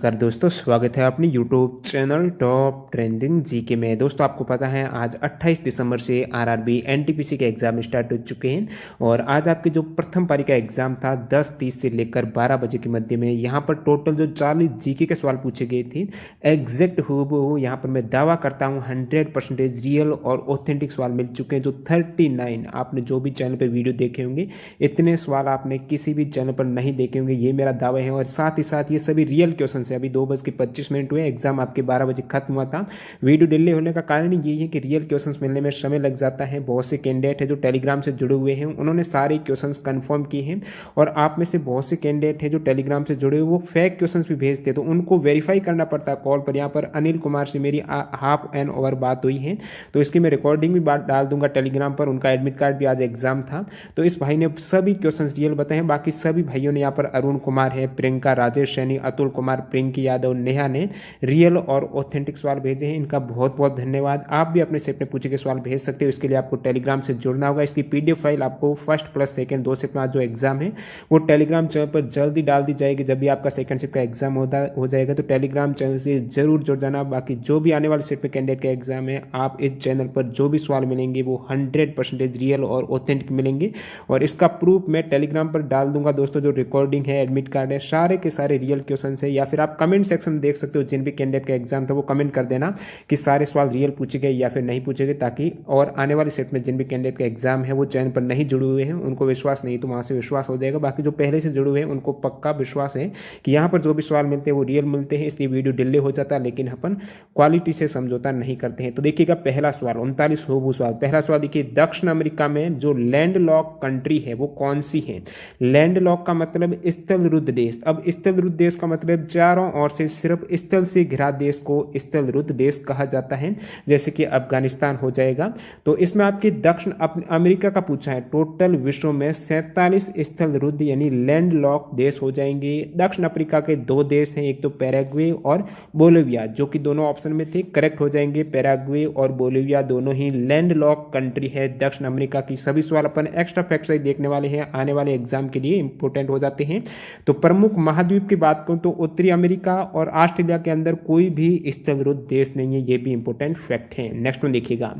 नमस्कार दोस्तों, स्वागत है अपनी YouTube channel top trending GK में। दोस्तों आपको पता है आज 28 दिसंबर से आरआरबी एनटीपीसी के एग्जाम स्टार्ट हो चुके हैं और आज आपके जो प्रथम पारी का एग्जाम था 10:30 से लेकर 12 बजे के मध्य में यहाँ पर टोटल जो 40 जीके के सवाल पूछे गए थे एग्जैक्ट हूबहू यहाँ पर मैं दावा करता हूँ 100% रियल और ऑथेंटिक सवाल मिल चुके हैं। जो 39 आपने जो भी चैनल पर वीडियो देखे होंगे इतने सवाल आपने किसी भी चैनल पर नहीं देखे होंगे, ये मेरा दावा है। और साथ ही साथ ये सभी रियल क्वेश्चन है। अभी 2:25 हुए, एग्जाम आपके 12 बजे खत्म हुआ था। वीडियो डिले होने का कारण यही है कि रियल क्वेश्चंस मिलने में समय लग जाता है। बहुत से कैंडिडेट है जो टेलीग्राम से जुड़े हुए हैं, उन्होंने सारे क्वेश्चंस कंफर्म किए हैं और आप में से बहुत से कैंडिडेट है जो टेलीग्राम से जुड़े हुए वो फेक क्वेश्चंस भी भेजते हैं, तो उनको वेरीफाई करना पड़ता है कॉल पर। यहाँ पर अनिल कुमार से मेरी हाफ एन आवर बात हुई है, तो इसकी मैं रिकॉर्डिंग भी डाल दूंगा टेलीग्राम पर। उनका एडमिट कार्ड भी आज एग्जाम था, तो इस भाई ने सभी क्वेश्चन रियल बताए हैं। बाकी सभी भाइयों ने यहाँ पर अरुण कुमार है, प्रियंका, राजेश सैनी, अतुल कुमार, प्रिंकी यादव, नेहा ने रियल और ऑथेंटिक सवाल भेजे हैं। इनका बहुत बहुत धन्यवाद। आप भी अपने सेट में पूछे के सवाल भेज सकते हो। इसके लिए आपको टेलीग्राम से जुड़ना होगा। इसकी पीडीएफ फाइल आपको फर्स्ट प्लस सेकंड 2 शिफ्ट में जो एग्जाम है वो टेलीग्राम चैनल पर जल्दी डाल दी जाएगी। जब भी आपका सेकंड शिफ्ट का एग्जाम हो जाएगा तो टेलीग्राम चैनल से जरूर जुड़ जाना। बाकी जो भी आने वाले सेट में कैंडिडेट का एग्जाम है, आप इस चैनल पर जो भी सवाल मिलेंगे वो 100% रियल और ऑथेंटिक मिलेंगे और इसका प्रूफ मैं टेलीग्राम पर डाल दूंगा। दोस्तों जो रिकॉर्डिंग है, एडमिट कार्ड है, सारे के सारे रियल क्वेश्चन है। या फिर आप कमेंट सेक्शन में देख सकते हो, जिन भी कैंडिडेट का एग्जाम था वो कमेंट कर देना कि सारे सवाल रियल पूछे गए या फिर नहीं पूछे गए, ताकि और आने वाले सेट में जिन भी कैंडिडेट का एग्जाम है वो चैनल पर नहीं जुड़े हुए हैं उनको विश्वास नहीं, तो वहां से विश्वास हो जाएगा। बाकी जो पहले से जुड़े हुए हैं उनको पक्का विश्वास है कि यहाँ पर जो भी सवाल मिलते हैं वो रियल मिलते हैं। इसलिए वीडियो डिले हो जाता है, लेकिन अपन क्वालिटी से समझौता नहीं करते हैं। तो देखिएगा पहला सवाल 39 होबू सवाल। पहला सवाल देखिए, दक्षिण अमेरिका में जो लैंड लॉक कंट्री है वो कौन सी है? लैंड लॉक का मतलब स्थल रुद्ध देश। अब स्थल रुद्ध देश का मतलब चारों ओर से सिर्फ स्थल से घिरा देश को स्थल रुद्ध देश कहा जाता है, जैसे कि अफगानिस्तान हो जाएगा। तो इसमें आपके दक्षिण अमेरिका का पूछा है। टोटल विश्व में 47 स्थल रुद्ध यानी लैंड लॉक देश हो जाएंगे। दक्षिण अफ्रीका के 2 देश हैं, एक तो पैराग्वे और बोलिविया, जो कि दोनों ऑप्शन में थे, करेक्ट हो जाएंगे। पैराग्वे और बोलिविया दोनों ही लैंड लॉक कंट्री है दक्षिण अमेरिका की। सभी सवाल अपन एक्स्ट्रा फैक्ट से देखने वाले हैं, आने वाले एग्जाम के लिए इंपोर्टेंट हो जाते हैं। तो प्रमुख महाद्वीप की बात करूं तो उत्तरी अमेरिका और ऑस्ट्रेलिया के अंदर कोई भी स्थल रुद्ध देश नहीं है, ये भी इंपॉर्टेंट फैक्ट है। नेक्स्ट में देखिएगा,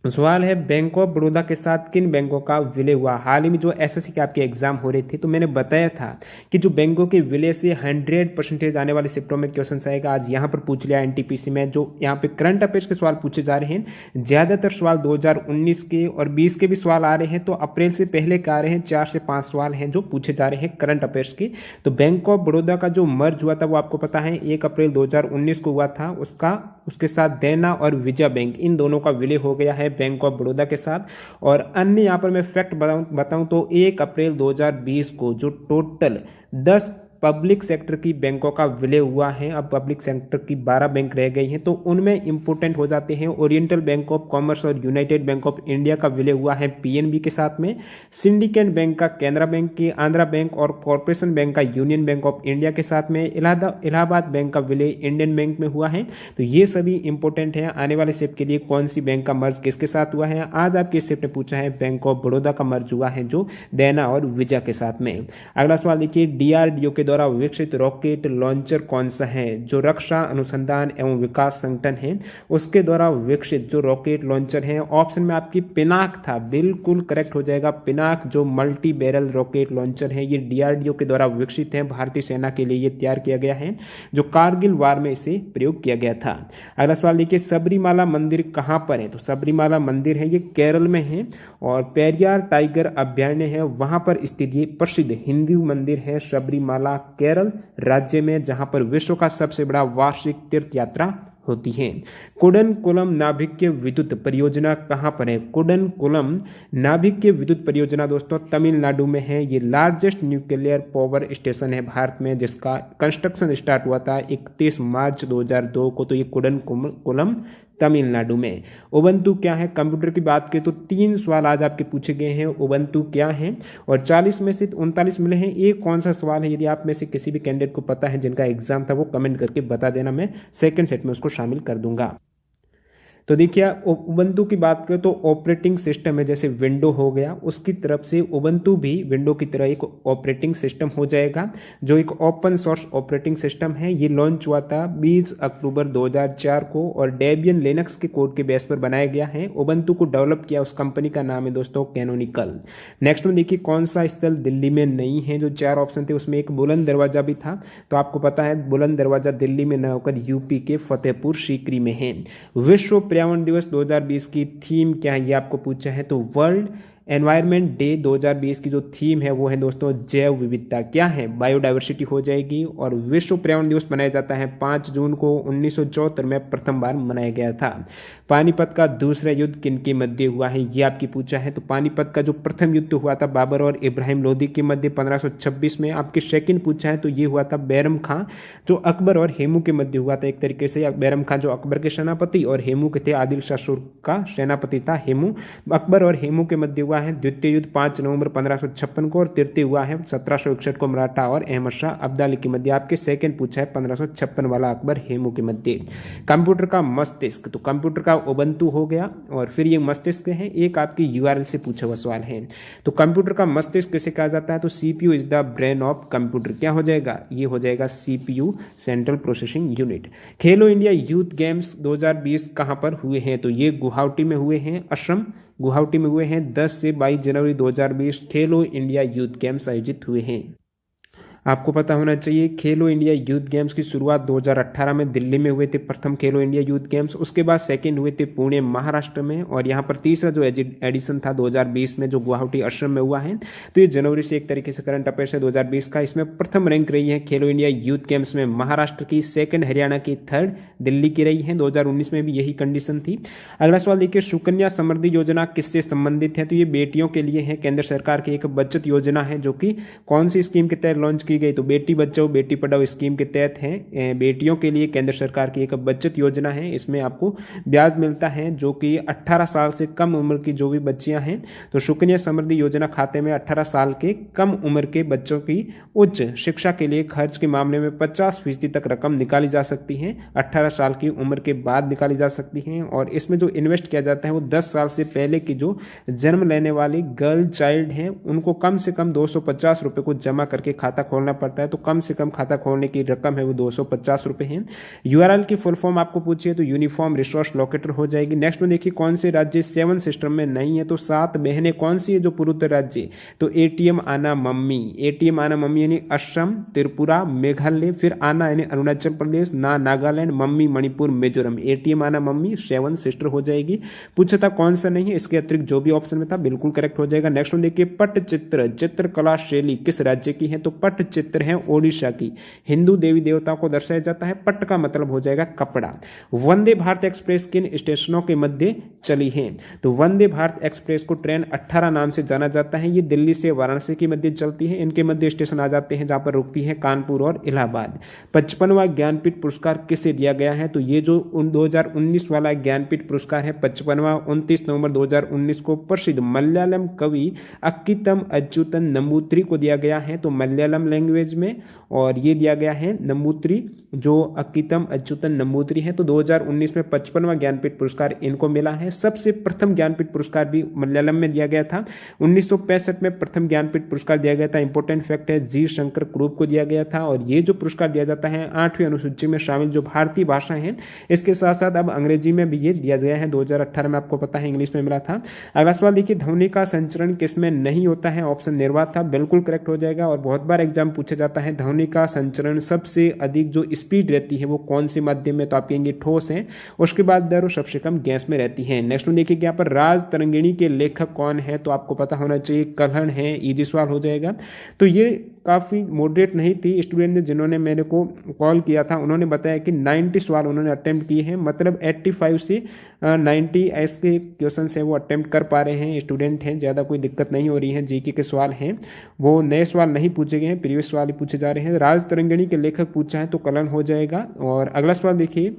सवाल है बैंक ऑफ बड़ौदा के साथ किन बैंकों का विलय हुआ? हाल ही में जो एसएससी के आपके एग्जाम हो रहे थे तो मैंने बताया था कि जो बैंकों के विलय से 100% आने वाले शिफ्टों में क्वेश्चन आएगा। आज यहाँ पर पूछ लिया एनटीपीसी में, जो यहाँ पे करंट अफेयर्स के सवाल पूछे जा रहे हैं। ज्यादातर सवाल 2019 के और 20 के भी सवाल आ रहे हैं, तो अप्रैल से पहले के आ रहे हैं। 4 से 5 सवाल हैं जो पूछे जा रहे हैं करंट अफेयर्स के। तो बैंक ऑफ बड़ौदा का जो मर्ज हुआ था वो आपको पता है 1 अप्रैल 2019 को हुआ था। उसके साथ देना और विजया बैंक, इन दोनों का विलय हो गया है बैंक ऑफ बड़ौदा के साथ। और अन्य यहां पर मैं फैक्ट बताऊं तो 1 अप्रैल 2020 को जो टोटल 10 पब्लिक सेक्टर की बैंकों का विलय हुआ है। अब पब्लिक सेक्टर की 12 बैंक रह गई हैं, तो उनमें इंपोर्टेंट हो जाते हैं। ओरिएंटल बैंक ऑफ कॉमर्स और यूनाइटेड बैंक ऑफ इंडिया का विलय हुआ है पीएनबी के साथ में। सिंडिकेट बैंक का कैनरा बैंक की, आंध्रा बैंक और कॉर्पोरेशन बैंक का यूनियन बैंक ऑफ इंडिया के साथ में। इलाहाबाद बैंक का विलय इंडियन बैंक में हुआ है। तो ये सभी इंपोर्टेंट है आने वाले शिफ्ट के लिए, कौन सी बैंक का मर्ज किसके साथ हुआ है। आज आपके शिफ्ट में पूछा है बैंक ऑफ बड़ौदा का मर्ज हुआ है जो देना और विजय के साथ में। अगला सवाल देखिए, डीआरडीओ के द्वारा विकसित रॉकेट लॉन्चर कौन सा है? जो रक्षा अनुसंधान एवं विकास संगठन है उसके द्वारा विकसित जो रॉकेट लॉन्चर है, ऑप्शन में आपकी पिनाक था, बिल्कुल करेक्ट हो जाएगा। पिनाक जो मल्टी बैरल रॉकेट लॉन्चर है, ये डीआरडीओ के द्वारा विकसित है, भारतीय सेना के लिए ये तैयार किया गया है, जो कारगिल वार में इसे प्रयोग किया गया था। अगला सवाल देखिए, सबरीमाला मंदिर कहां पर है? तो सबरीमाला मंदिर है ये केरल में है और पेरियार टाइगर अभ्यारण्य है वहां पर स्थित ये प्रसिद्ध हिंदू मंदिर है सबरीमाला, केरल राज्य में, जहां पर विश्व का सबसे बड़ा वार्षिक तीर्थ यात्रा होती है। कुडनकुलम नाभिकीय विद्युत परियोजना कहां पर है? कुडनकुलम नाभिकीय विद्युत परियोजना दोस्तों तमिलनाडु में है। ये लार्जेस्ट न्यूक्लियर पावर स्टेशन है भारत में, जिसका कंस्ट्रक्शन स्टार्ट हुआ था 31 मार्च 2002 को। तो ये कुडनकुलम तमिलनाडु में। उबंटू क्या है? कंप्यूटर की बात करें तो 3 सवाल आज आपके पूछे गए हैं, उबंटू क्या है, और 40 में से 39 मिले हैं। ये कौन सा सवाल है? यदि आप में से किसी भी कैंडिडेट को पता है जिनका एग्जाम था वो कमेंट करके बता देना, मैं सेकंड सेट में उसको शामिल कर दूंगा। तो देखिए उबंटू की बात करें तो ऑपरेटिंग सिस्टम है, जैसे विंडो हो गया उसकी तरफ से उबंटू भी विंडो की तरह एक ऑपरेटिंग सिस्टम हो जाएगा, जो एक ओपन सोर्स ऑपरेटिंग सिस्टम है। ये लॉन्च हुआ था 20 अक्टूबर 2004 को और डेबियन लिनक्स के कोड के बेस पर बनाया गया है। उबंटू को डेवलप किया उस कंपनी का नाम है दोस्तों कैनोनिकल। नेक्स्ट में देखिए कौन सा स्थल दिल्ली में नहीं है, जो 4 ऑप्शन थे उसमें एक बुलंद दरवाजा भी था। तो आपको पता है बुलंद दरवाजा दिल्ली में न होकर यूपी के फतेहपुर सीकरी में है। विश्व पर्यावरण दिवस 2020 की थीम क्या है ये आपको पूछा है, तो वर्ल्ड एनवायरनमेंट डे 2020 की जो थीम है वो है दोस्तों जैव विविधता, क्या है बायोडाइवर्सिटी हो जाएगी। और विश्व पर्यावरण दिवस मनाया जाता है 5 जून को 1974 में प्रथम बार मनाया गया था। पानीपत का दूसरा युद्ध किनके मध्य हुआ है ये आपकी पूछा है, तो पानीपत का जो प्रथम युद्ध हुआ था बाबर और इब्राहिम लोदी के मध्य 1526 में। आपके सेकंड पूछा है तो ये हुआ था बैरम खां जो अकबर और हेमू के मध्य हुआ था। एक तरीके से बैरम खां जो अकबर के सेनापति और हेमू के थे आदिल शाह सुर्ख का सेनापति था हेमू। अकबर और हेमू के मध्य हुआ है द्वितीय युद्ध 5 नवंबर 1556 को और तृतीय हुआ है 1761 को मराठा और अहमद शाह अब्दाली के मध्य। आपके सेकंड पूछा है 1556 वाला अकबर हेमू के मध्य। कंप्यूटर का मस्तिष्क, तो कंप्यूटर का उबंटू हो गया और फिर ये मस्तिष्क है एक आपकी यूआरएल से पूछा हुआ सवाल है। तो कंप्यूटर का मस्तिष्क किसे कहा जाता है, तो CPU is the brain of computer. क्या हो जाएगा, ये हो जाएगा सीपीयू सेंट्रल प्रोसेसिंग यूनिट। खेलो इंडिया यूथ गेम्स 2020 कहां पर हुए हैं, तो ये गुवाहाटी में हुए हैं, असम गुवाहाटी में हुए हैं। 10 से 22 जनवरी 2020 खेलो इंडिया यूथ गेम्स आयोजित हुए हैं। आपको पता होना चाहिए खेलो इंडिया यूथ गेम्स की शुरुआत 2018 में दिल्ली में हुए थे प्रथम खेलो इंडिया यूथ गेम्स, उसके बाद सेकंड हुए थे पुणे महाराष्ट्र में और यहाँ पर तीसरा जो एडिशन था 2020 में जो गुवाहाटी असम में हुआ है। तो ये जनवरी से एक तरीके से करंट अफेयर्स है 2020 का। इसमें प्रथम रैंक रही है खेलो इंडिया यूथ गेम्स में महाराष्ट्र की, सेकंड हरियाणा की, थर्ड दिल्ली की रही है। 2019 में भी यही कंडीशन थी। अगला सवाल देखिए सुकन्या समृद्धि योजना किससे संबंधित है, तो ये बेटियों के लिए है, केंद्र सरकार की एक बचत योजना है जो कि कौन सी स्कीम के तहत लॉन्च की गई, तो बेटी बचाओ बेटी पढ़ाओ स्कीम के तहत है। बेटियों के लिए केंद्र सरकार की एक बचत योजना है। इसमें आपको ब्याज मिलता है जो कि 18 साल से कम उम्र की जो भी बच्चियां हैं, तो सुकन्या समृद्धि योजना खाते में 18 साल के कम उम्र के बच्चों की उच्च शिक्षा के लिए खर्च के मामले में 50% तक रकम निकाली जा सकती है। 18 साल की उम्र के बाद निकाली जा सकती है और इसमें जो इन्वेस्ट किया जाता है वो 10 साल से पहले की जो जन्म लेने वाली गर्ल चाइल्ड है उनको कम से कम 250 रुपए को जमा करके खाता खोलना पड़ता है। तो कम से कम खाता खोलने की रकम है वो 250 रुपए है। यूआरएल की फुल फॉर्म आपको पूछिए तो यूनिफॉर्म रिसोर्स लोकेटर हो जाएगी। नेक्स्ट में देखिए कौन से राज्य 7 सिस्टम में नहीं है, तो 7 बहनें कौन सी है जो पूर्वोत्तर राज्य, तो एटीएम आना मम्मी, एटीएम आना मम्मी यानी असम, त्रिपुरा, मेघालय, फिर आना यानी अरुणाचल प्रदेश, नागालैंड, मम्मी मणिपुर, मिजोरम। एटीएम आना मम्मी 7 सिस्टर हो जाएगी। पूछा था कौन सा नहीं है, इसके अतिरिक्त जो भी ऑप्शन में था बिल्कुल करेक्ट हो जाएगा। नेक्स्ट में देखिए पट्टचित्र चित्रकला शैली किस राज्य की है, तो पट्टचित्र है ओडिशा की। हिंदू देवी देवताओं को दर्शाया जाता है। पट्ट का मतलब हो जाएगा कपड़ा। वंदे भारत एक्सप्रेस किन स्टेशनों के मध्य चली है, तो वंदे भारत एक्सप्रेस को ट्रेन 18 नाम से जाना जाता है। ये दिल्ली से वाराणसी के मध्य चलती है। इनके मध्य स्टेशन आ जाते हैं जहां पर रुकती है कानपुर और इलाहाबाद। 55वां ज्ञानपीठ पुरस्कार किसे दिया गया है, तो ये जो 2019 वाला ज्ञानपीठ पुरस्कार है 55वां 29 नवंबर 2019 को प्रसिद्ध मलयालम कवि अक्कीतम अच्युतन नंबूत्री को दिया गया है। तो मलयालम लैंग्वेज में और ये दिया गया है नंबूत्री जो अक्कीतम अच्युतन नंबूत्री है। तो 2019 में 55वां ज्ञानपीठ पुरस्कार इनको मिला है। सबसे प्रथम ज्ञानपीठ पुरस्कार भी मलयालम में दिया गया था। 1965 में प्रथम ज्ञानपीठ पुरस्कार दिया गया था। इंपॉर्टेंट फैक्ट है जी शंकर क्रूप को दिया गया था। और ये जो पुरस्कार दिया जाता है 8वीं अनुसूची में शामिल जो भारतीय भाषा है इसके साथ साथ अब अंग्रेजी में भी ये दिया गया है। 2018 में आपको पता है इंग्लिश में मिला था। अगला सवाल देखिए ध्वनि का संचरण किसमें नहीं होता है, ऑप्शन निर्वात था, बिल्कुल करेक्ट हो जाएगा। और बहुत बार एग्जाम पूछा जाता है ध्वनि का संचरण सबसे अधिक जो स्पीड रहती है वो कौन से माध्यम में, तो आप कहेंगे ठोस है। उसके बाद दर सबसे कम गैस में रहती है। नेक्स्ट में देखिए यहाँ पर राज तरंगिणी के लेखक कौन है, तो आपको पता होना चाहिए कल्हण है। इजी सवाल हो जाएगा। तो ये काफी मॉडरेट नहीं थी। स्टूडेंट ने जिन्होंने मेरे को कॉल किया था उन्होंने बताया कि 90 सवाल उन्होंने अटेम्प्ट किए हैं, मतलब 85 से 90 ऐसे क्वेश्चन है वो अटेम्प्ट कर पा रहे हैं। स्टूडेंट हैं, ज्यादा कोई दिक्कत नहीं हो रही है। जीके के सवाल हैं वो नए सवाल नहीं पूछे गए हैं, प्रीवियस सवाल ही पूछे जा रहे हैं। राज तरंगिणी के लेखक पूछा है तो कल्हण हो जाएगा। और अगला सवाल देखिए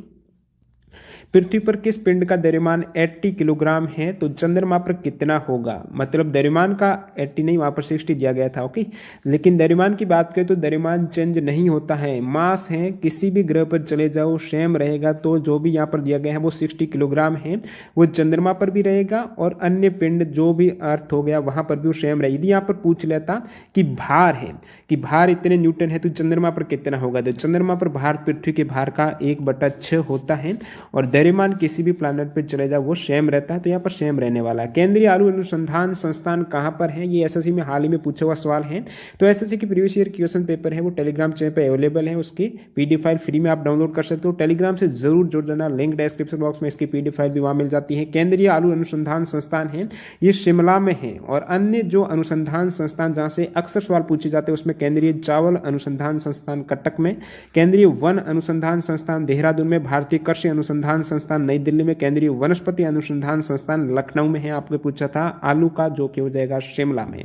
पृथ्वी पर किस पिंड का द्रव्यमान 80 किलोग्राम है, तो चंद्रमा पर कितना होगा। मतलब द्रव्यमान का 80 नहीं, वहां पर 60 दिया गया था, ओके। लेकिन द्रव्यमान की बात करें तो द्रव्यमान चेंज नहीं होता है, मास है, किसी भी ग्रह पर चले जाओ सेम रहेगा। तो जो भी यहाँ पर दिया गया है वो 60 किलोग्राम है, वो चंद्रमा पर भी रहेगा और अन्य पिंड जो भी अर्थ हो गया वहां पर भी वो सेम रहेगी। यदि यहाँ पर पूछ लेता कि भार है, कि भार इतने न्यूटन है, तो चंद्रमा पर कितना होगा, तो चंद्रमा पर भार पृथ्वी के भार का 1/6 होता है और द्रव्यमान किसी भी प्लैनेट पर चले जाओ वो सेम रहता है, तो यहाँ पर सेम रहने वाला है। केंद्रीय आलू अनुसंधान संस्थान कहां पर है, ये एसएससी में हाल ही में पूछा हुआ सवाल है। तो एसएससी की प्रीवियस ईयर क्वेश्चन पेपर है वो टेलीग्राम चैनल पे अवेलेबल है, उसकी पीडीएफ फाइल फ्री में आप डाउनलोड कर सकते हो। टेलीग्राम से जरूर जुड़ जाना, लिंक डिस्क्रिप्शन बॉक्स में इसकी पीडीएफ फाइल भी वहां मिल जाती है। केंद्रीय आलू अनुसंधान संस्थान है, ये शिमला में है। और अन्य जो अनुसंधान संस्थान जहां से अक्सर सवाल पूछे जाते हैं उसमें केंद्रीय चावल अनुसंधान संस्थान कटक में, केंद्रीय वन अनुसंधान संस्थान देहरादून में, भारतीय कृषि अनुसंधान संस्थान नई दिल्ली में, केंद्रीय वनस्पति अनुसंधान संस्थान लखनऊ में है। आपने पूछा था आलू का, जो कि हो जाएगा शिमला में।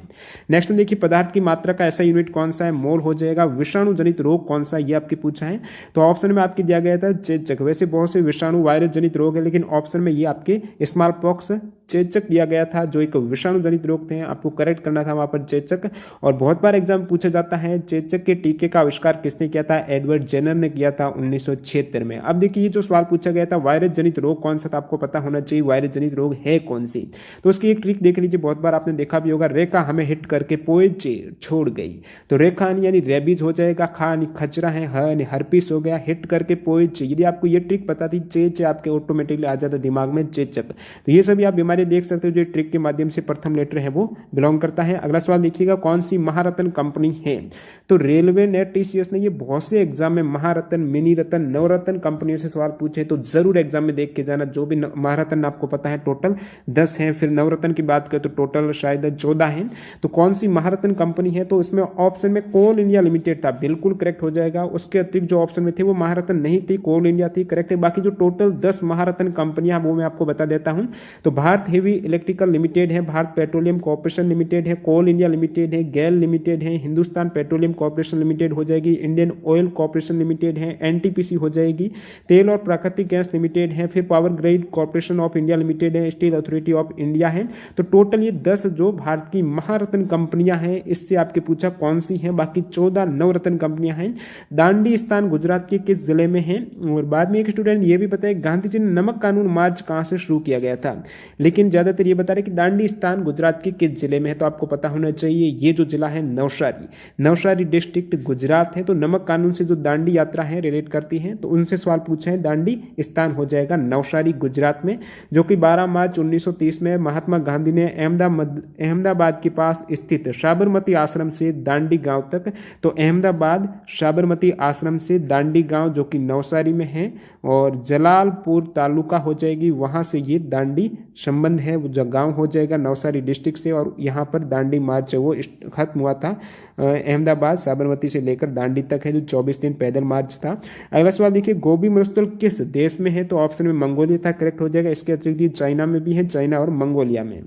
नेक्स्ट में देखिए पदार्थ की मात्रा का ऐसा यूनिट कौन सा है, मोल हो जाएगा। विषाणु जनित रोग कौन सा, ये आपके पूछा है, तो ऑप्शन में आपके दिया गया था चेचक। वैसे बहुत से विषाणु वायरस जनित रोग है, लेकिन ऑप्शन में ये आपके स्मॉल पॉक्स चेचक दिया गया था, जो एक विषाणु जनित रोग थे, आपको करेक्ट करना था वहां पर चेचक। और बहुत बार एग्जाम पूछा जाता है चेचक के टीके का आविष्कार किसने किया था, एडवर्ड जेनर ने किया था 1976 में। अब देखिए ये जो सवाल पूछा गया था वायरस जनित रोग कौन सा था, आपको पता होना चाहिए वायरस जनित रोग है कौन सी। तो उसकी एक ट्रिक देख लीजिए, बहुत बार आपने देखा भी होगा, रेखा हमें हिट करके पोएचे छोड़ गई, तो रेखा यानी रेबीज हो जाएगा, खा यानी खचरा है, यानी हर्पीस हो गया, हिट करके पोएचे। यदि आपको ये ट्रिक पता थी, चेच आपके ऑटोमेटिकली आ जाता दिमाग में चेचक। तो ये सभी आप बीमारी देख सकते हो जो ट्रिक के माध्यम से प्रथम लेटर है वो बिलोंग करता है। अगला सवाल देखिएगा, कौन सी महारत्न कंपनी है, तो रेलवे ने, टीसीएस ने, ये बहुत से एग्जाम में महारत्न, मिनी रत्न, नवरत्न कंपनियों से सवाल पूछे, तो जरूर एग्जाम में देख के जाना। जो भी महारत्न आपको पता है टोटल 10 है, फिर नवरत्न की बात करें तो टोटल शायद 14 है। तो कौन सी महारत्न कंपनी है, तो इसमें ऑप्शन में कोल इंडिया लिमिटेड था, बिल्कुल करेक्ट हो जाएगा। उसके अतिरिक्त जो ऑप्शन में थे वो महारत्न नहीं थी, कोल इंडिया थी, करेक्ट है। बाकी जो टोटल 10 महारत्न कंपनियां वो मैं आपको बता देता हूं। तो भारत हेवी इलेक्ट्रिकल लिमिटेड है, भारत पेट्रोलियम कॉर्पोरेशन लिमिटेड है, कोल इंडिया लिमिटेड है, गेल लिमिटेड है, हिंदुस्तान पेट्रोलियम कॉर्पोरेशन लिमिटेड हो जाएगी, इंडियन ऑयल कॉर्पोरेशन लिमिटेड है, एनटीपीसी हो जाएगी, तेल और प्राकृतिक गैस लिमिटेड है, फिर power grid corporation of India limited है, स्टील अथॉरिटी ऑफ इंडिया है। तो टोटल ये 10 जो भारत की महारत्न कंपनियां हैं, इससे आपके पूछा कौन सी है। बाकी 14 नवरत्न कंपनियां हैं। दांडी स्थान गुजरात के किस जिले में है। और बाद में एक स्टूडेंट ये भी बताया गांधी जी ने नमक कानून मार्च कहां से शुरू किया गया था, लेकिन ज्यादातर ये बता रहे कि दांडी स्थान गुजरात के किस जिले में है, तो आपको पता होना चाहिए ये जो जिला है नवसारी, नवसारी डिस्ट्रिक्ट गुजरात है। तो नमक कानून से जो दांडी यात्रा है रिलेट करती है, तो उनसे सवाल पूछा है, दांडी स्थान हो जाएगा नवसारी गुजरात में, जो कि 12 मार्च 1930 में महात्मा गांधी ने अहमदाबाद के पास स्थित साबरमती आश्रम से दांडी गांव तक, तो अहमदाबाद साबरमती आश्रम से दांडी गांव जो कि नवसारी में है, और जलालपुर तालुका हो जाएगी, वहां से ये दांडी संबंध है, जो गांव हो जाएगा नवसारी डिस्ट्रिक्ट से। और यहाँ पर दांडी मार्च वो खत्म हुआ था अहमदाबाद साबरमती से लेकर दांडी तक है, जो 24 दिन पैदल मार्च था। अगला सवाल देखिए, गोबी मरुस्थल किस देश में है, तो ऑप्शन में मंगोलिया था, करेक्ट हो जाएगा। इसके अतिरिक्त चाइना में भी है, चाइना और मंगोलिया में।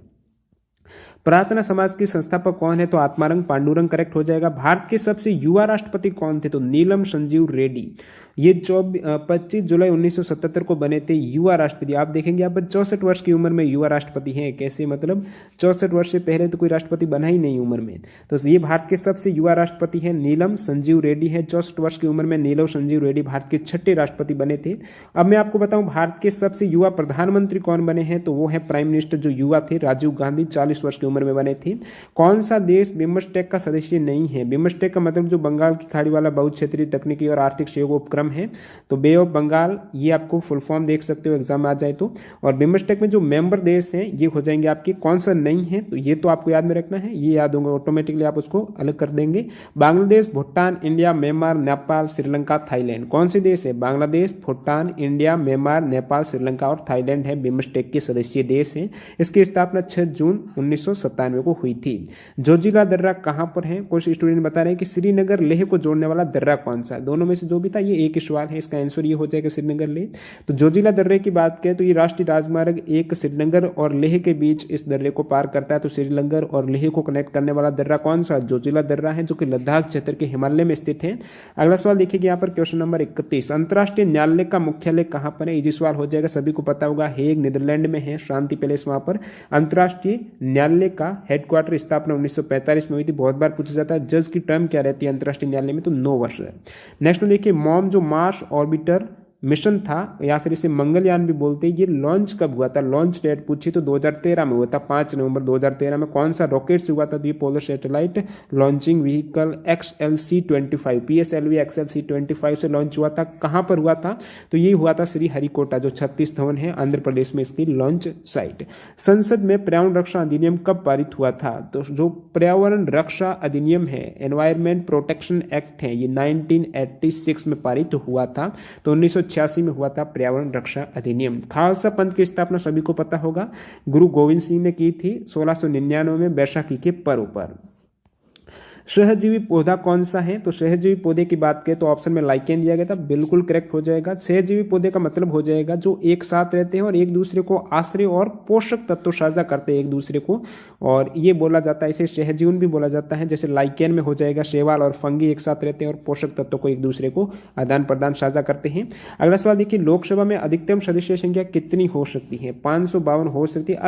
प्रार्थना समाज के संस्थापक कौन है, तो आत्मारंग पांडुरंग करेक्ट हो जाएगा। भारत के सबसे युवा राष्ट्रपति कौन थे, तो नीलम संजीव रेड्डी, ये 25 जुलाई 1977 को बने थे युवा राष्ट्रपति। आप देखेंगे यहाँ पर 64 वर्ष की उम्र में युवा राष्ट्रपति हैं, कैसे, मतलब 64 वर्ष से पहले तो कोई राष्ट्रपति बना ही नहीं उम्र में। तो ये भारत के सबसे युवा राष्ट्रपति हैं, नीलम संजीव रेड्डी है। 64 वर्ष की उम्र में नीलम संजीव रेड्डी भारत के 6ठे राष्ट्रपति बने थे। अब मैं आपको बताऊं भारत के सबसे युवा प्रधानमंत्री कौन बने हैं, तो वो है प्राइम मिनिस्टर जो युवा थे, राजीव गांधी, 40 वर्ष की उम्र में बने थे। कौन सा देश बिम्स्टेक का सदस्य नहीं है, बिम्स्टेक का मतलब जो बंगाल की खाड़ी वाला बहुक्षेत्रीय तकनीकी और आर्थिक सहयोग उपक्रम है, तो बे ऑफ बंगाल, ये आपको फुल फॉर्म देख सकते हो एग्जाम में आ जाए तो। और बिम्स्टेक में जो मेंबर देश हैं ये हो जाएंगे आपके, कौन सा नहीं है, तो ये तो आपको याद में रखना है, ये याद होंगे ऑटोमेटिकली, आप उसको अलग कर देंगे। Bangladesh, Bhutan, India, Myanmar, Nepal, Sri Lanka, Thailand. कौन से देश है, बांग्लादेश, भूटान, इंडिया, म्यांमार, नेपाल, श्रीलंका और थाईलैंड है बिम्स्टेक के सदस्य देश हैं। इसकी स्थापना 6 जून 1970 1997 को हुई थी। जोजिला दर्रा कहां पर है? कुछ स्टूडेंट बता रहे हैं कि श्रीनगर लेह को जोड़ने वाला दर्रा कौन सा है? दोनों में से जो भी था ये एक ही सवाल है, इसका आंसर ये हो जाएगा श्रीनगर लेह। तो जोजिला दर्रे की बात करें तो ये राष्ट्रीय राजमार्ग एक श्रीनगर और लेह के बीच इस दर्रे को पार करता है। तो श्रीनगर और लेह को कनेक्ट करने वाला दर्रा कौन सा? जोजिला दर्रा है, जो कि लद्दाख क्षेत्र के हिमालय में स्थित है। अगला सवाल देखिए यहाँ पर क्वेश्चन नंबर 31, अंतर्राष्ट्रीय न्यायालय का मुख्यालय कहां पर है? इजी सवाल हो जाएगा, सभी को पता होगा, हेग नीदरलैंड में है, शांति पैलेस वहां पर। अंतर्राष्ट्रीय न्यायालय का हेडक्वार्टर स्थापना 1945 में हुई थी। बहुत बार पूछा जाता है जज की टर्म क्या रहती है अंतर्राष्ट्रीय न्यायालय में, तो 9 वर्ष है। नेक्स्ट में देखिए मॉम जो मार्स ऑर्बिटर मिशन था या फिर इसे मंगलयान भी बोलते हैं, ये लॉन्च कब हुआ था? लॉन्च डेट पूछी तो 2013 में हुआ था, 5 नवंबर 2013 में। कौन सा रॉकेट से हुआ था? तो ये polar satellite launching vehicle XLC-25 PSLV XLC-25 से लॉन्च हुआ था। कहां पर हुआ था? तो ये हुआ था श्रीहरिकोटा, जो 36 धवन है आंध्र प्रदेश में इसकी लॉन्च साइट। संसद में पर्यावरण रक्षा अधिनियम कब पारित हुआ था? तो जो पर्यावरण रक्षा अधिनियम है, एनवायरमेंट प्रोटेक्शन एक्ट है, ये 1986 में पारित हुआ था। तो 1986 में हुआ था पर्यावरण रक्षा अधिनियम। खालसा पंथ की स्थापना सभी को पता होगा, गुरु गोविंद सिंह ने की थी 1699 में बैसाखी के पर्व पर। सहजीवी पौधा कौन सा है? तो सहजीवी पौधे की बात करें तो ऑप्शन में लाइकेन दिया गया था, बिल्कुल करेक्ट हो जाएगा। सहजीवी पौधे का मतलब हो जाएगा जो एक साथ रहते हैं और एक दूसरे को आश्रय और पोषक तत्व साझा करते हैं एक दूसरे को, और ये बोला जाता है, इसे सहजीवन भी बोला जाता है। जैसे लाइकेन में हो जाएगा शैवाल और फंगी एक साथ रहते हैं और पोषक तत्व को एक दूसरे को आदान प्रदान साझा करते हैं। अगला सवाल देखिए, लोकसभा में अधिकतम सदस्य संख्या कितनी हो सकती है? 552 हो सकती है।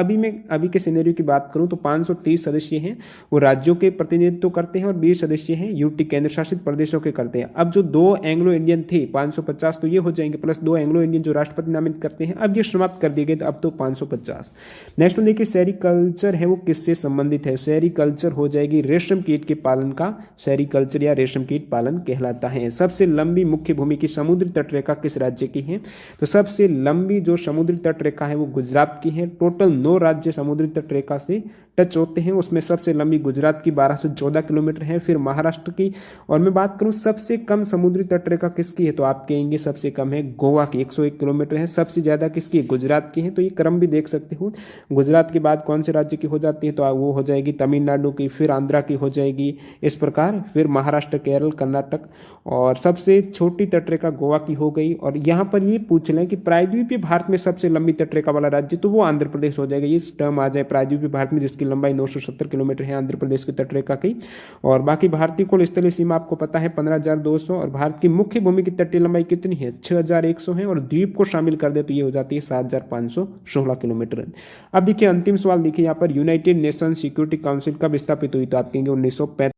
अभी के सिनेरियो की बात करूं तो 530 सदस्य हैं, वो राज्यों के प्रतिनिधित्व करते हैं, और 20 सदस्य हैं यूटी केंद्र शासित प्रदेशों के करते हैं। अब जो 2 एंग्लो इंडियन थे 550 तो ये हो जाएंगे, प्लस 2 एंग्लो इंडियन जो राष्ट्रपति नामित करते हैं, अब ये समाप्त कर दिए गए, तो अब तो 550। नेक्स्ट में देखिए सेरिकल्चर है वो किससे संबंधित है? सेरिकल्चर हो जाएगी रेशम कीट के पालन का, सेरिकल्चर या रेशम कीट पालन कहलाता है। सबसे लंबी मुख्य भूमि की समुद्री तटरेखा किस राज्य की है? तो सबसे लंबी जो समुद्री तटरेखा है वो गुजरात की है। टोटल 9 राज्य समुद्री तटरेखा से टच होते हैं, उसमें सबसे लंबी गुजरात की 1214 किलोमीटर है, फिर महाराष्ट्र की। और मैं बात करूं सबसे कम समुद्री तटरेखा किसकी है, तो आप कहेंगे सबसे कम है गोवा की, 101 किलोमीटर है। सबसे ज्यादा किसकी? गुजरात की है। तो ये क्रम भी देख सकते हो, गुजरात के बाद कौन से राज्य की हो जाती है, तो वो हो जाएगी तमिलनाडु की, फिर आंध्रा की हो जाएगी, इस प्रकार फिर महाराष्ट्र, केरल, कर्नाटक, और सबसे छोटी तटरेखा गोवा की हो गई। और यहाँ पर ये पूछ लें कि प्रायद्वीपीय भारत में सबसे लंबी तटरेखा वाला राज्य, तो वो आंध्र प्रदेश हो जाएगा। ये टर्म आ जाए प्रायद्वीपीय भारत में, जिसकी लंबाई 970 किलोमीटर है आंध्र प्रदेश की तटरेखा की। और बाकी भारतीय कुल स्थलीय सीमा आपको पता है 15,200, और भारत की मुख्य भूमि की तटीय लंबाई कितनी है? 6,100 है, और द्वीप को शामिल कर दे तो ये हो जाती है 7,516 किलोमीटर। अब देखिए अंतिम सवाल देखिए यहाँ पर, यूनाइटेड नेशन सिक्योरिटी काउंसिल कब स्थापित हुई? तो आप कहेंगे 1945।